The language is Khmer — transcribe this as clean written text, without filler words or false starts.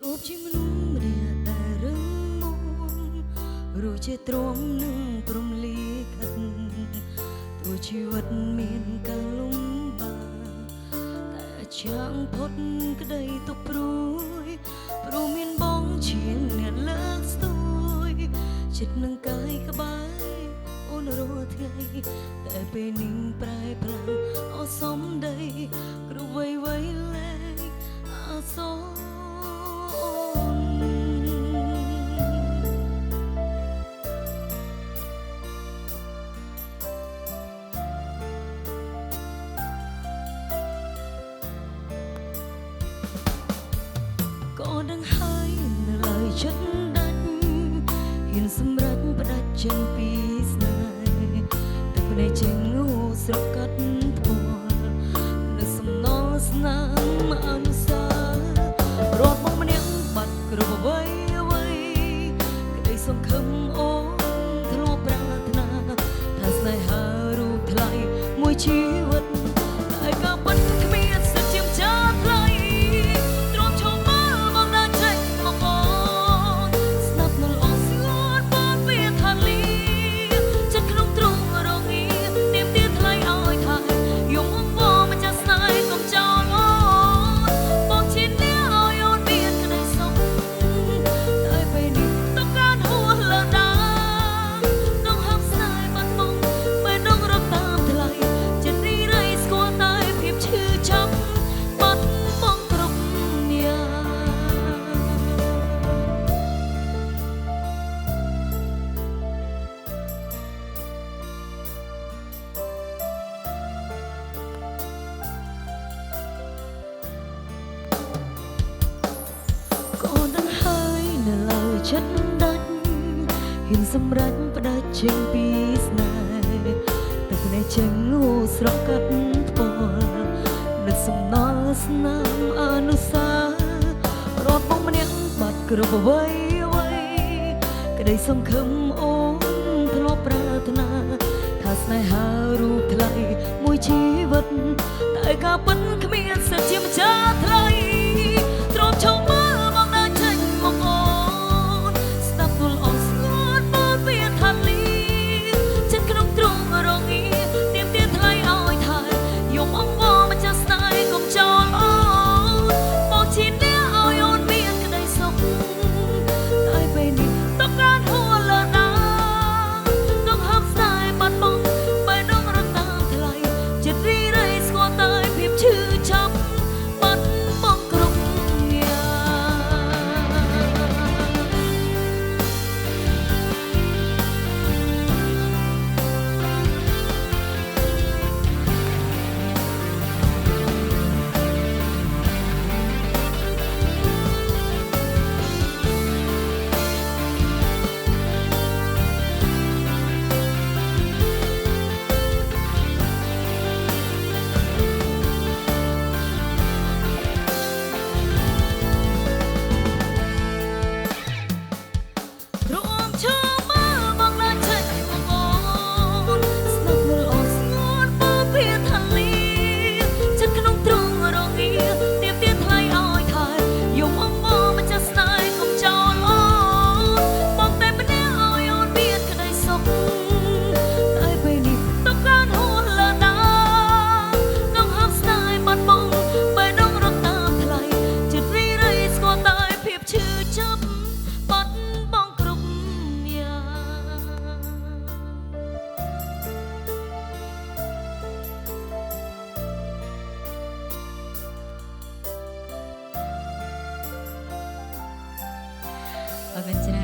រូបជាមនុស្សម្នាក់ដែលរឹងមាំរួចជាទ្រាំនឹងព្រំលីខិតទោះជីវិតមានការលំបាកតែចាំងផុតក្តីទុកព្រួយព្រោះមានបងជាអ្នកលើកស្ទួយចិត្តនឹងកាយក្បាយអូនរាល់ថ្ងៃតែពេលនេះប្រែប្រាំអសមដីគ្រប់វ័យវ័យលែងអសរក៏ដឹងហើយនៅឡើយចិត្តដាច់ហ៊ានសម្រេចផ្ដាច់ចេញពីស្នេហ៍តែភ្នែកចេញអូស្រកកាត់ថ្មនៅសំណល់ស្នាមអនុសារត់មកម្នាក់បាត់គ្រប់អ្វីអ្វីក្តីសង្ឃឹមអូនធ្លាប់ប្រាថ្នាថាស្នេហារូបថ្លៃមួយជីវិតតែក៏ពិតគ្មានសិទ្ធិជាម្ចាស់ថ្លៃចិត្តដាច់ហ៊ានសម្រេចផ្ដាច់ចេញពីស្នេហ៍តែភ្នែកចេញអូស្រកកាត់ថ្មនៅសំណល់ស្នាមអនុសារត់បងម្នាក់បាត់គ្រប់អ្វីអ្វីក្តីសង្ឃឹមអូនធ្លាប់ប្រាថ្នាថាស្នេហារូបថ្លៃមួយជីវិតតែក៏ពិតគ្មានសិទ្ធិជាម្ចាស់ថ្លៃទ្រាំឈប់មើលមកដល់ចេញមកអូអរគុណច្រើន